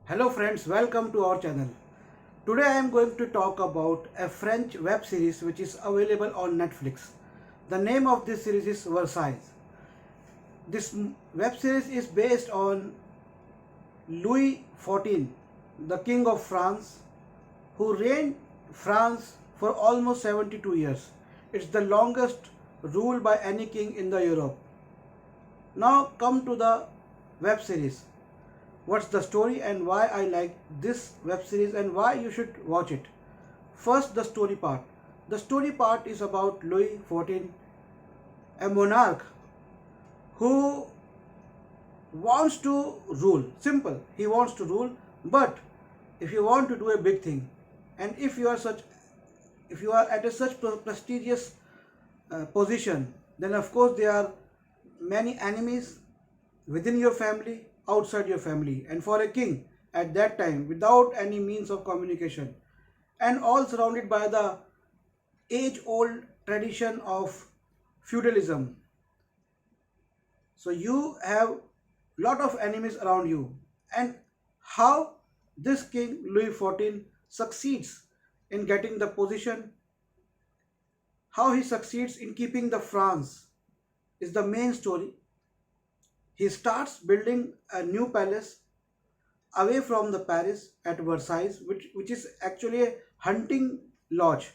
Hello friends, welcome to our channel. Today I am going to talk about a French web series which is available on Netflix. The name of this series is Versailles. This web series is based on Louis XIV, the King of France, who reigned France for almost 72 years. It's the longest rule by any king in the Europe. Now come to the web series. What's the story and why I like this web series and why you should watch it. First, the story part. The story part is about Louis XIV, a monarch who wants to rule. Simple. He wants to rule, but if you want to do a big thing, and if you are at a such prestigious position, then of course there are many enemies within your family, outside your family, and for a king at that time without any means of communication, and all surrounded by the age old tradition of feudalism. So you have lot of enemies around you, and how this king Louis XIV succeeds in getting the position, how he succeeds in keeping the France is the main story. He starts building a new palace away from the Paris at Versailles, which is actually a hunting lodge.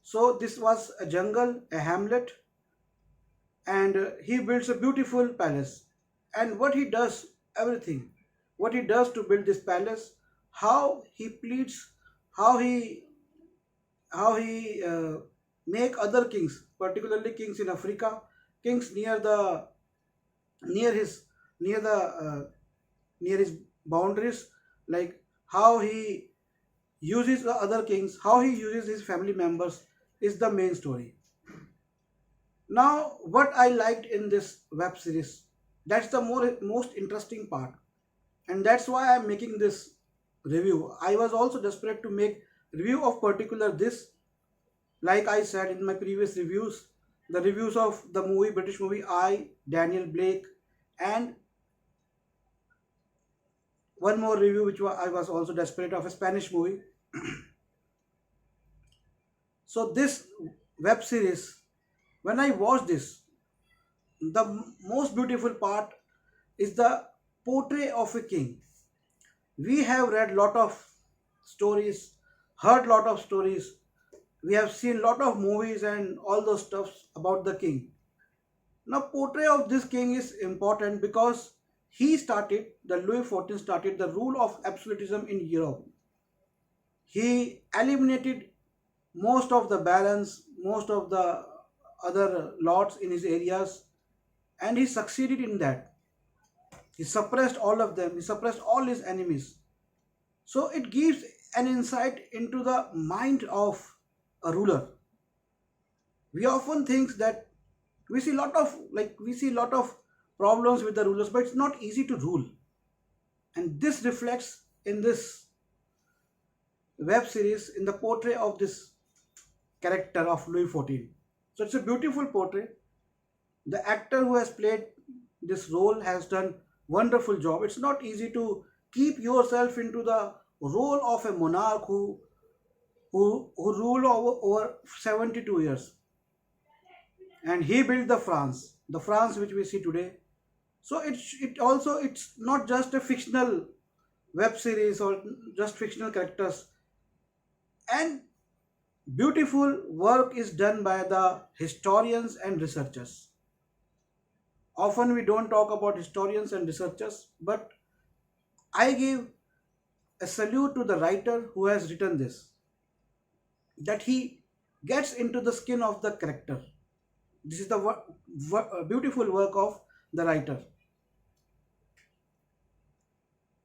So this was a jungle, a hamlet, and he builds a beautiful palace. And what he does, everything, what he does to build this palace, how he pleads, how he make other kings, particularly kings in Africa, kings near his near the near his boundaries, like how he uses the other kings, how he uses his family members, is the main story. Now what I liked in this web series, that's the most interesting part, and that's why I'm making this review. I was also desperate to make review of particular this, like I said in my previous reviews, the reviews of the movie, British movie I, Daniel Blake, and one more review which I was also desperate of, a Spanish movie. So this web series, when I watched this, the most beautiful part is the portrait of a king. We have read lot of stories, heard lot of stories, we have seen lot of movies and all those stuffs about the king. Now portrait of this king is important because the Louis XIV started the rule of absolutism in Europe. He eliminated most of the barons, most of the other lords in his areas, and he succeeded in that. He suppressed all of them, he suppressed all his enemies. So it gives an insight into the mind of a ruler. We often think that we see lot of problems with the rulers, but it's not easy to rule. And this reflects in this web series in the portrait of this character of Louis XIV. So it's a beautiful portrait. The actor who has played this role has done wonderful job. It's not easy to keep yourself into the role of a monarch who ruled over 72 years. And he built the France which we see today. So it's not just a fictional web series or just fictional characters, and beautiful work is done by the historians and researchers. Often we don't talk about historians and researchers, but I give a salute to the writer who has written this, that he gets into the skin of the character. This is the beautiful work of the writer.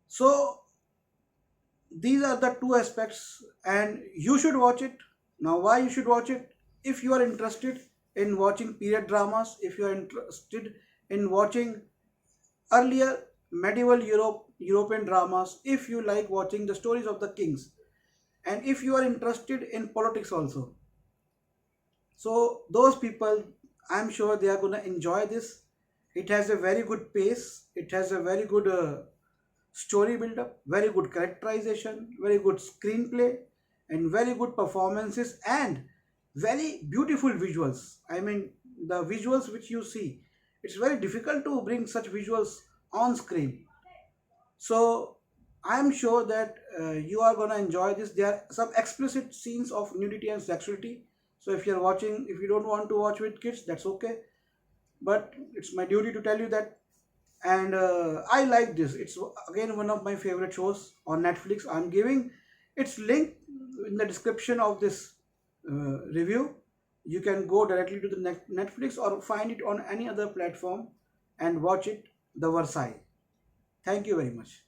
So these are the two aspects, and you should watch it. Now why you should watch it? If you are interested in watching period dramas, if you are interested in watching earlier medieval European dramas, if you like watching the stories of the kings, and if you are interested in politics also, so those people, I'm sure they are going to enjoy this. It has a very good pace, it has a very good story build up, very good characterization, very good screenplay, and very good performances, and very beautiful visuals. I mean, the visuals which you see, it's very difficult to bring such visuals on screen. So I'm sure that you are going to enjoy this. There are some explicit scenes of nudity and sexuality. So if you're watching, if you don't want to watch with kids, that's okay. But it's my duty to tell you that. And I like this. It's again one of my favorite shows on Netflix. I'm giving its link in the description of this review. You can go directly to the Netflix or find it on any other platform and watch it. The Versailles. Thank you very much.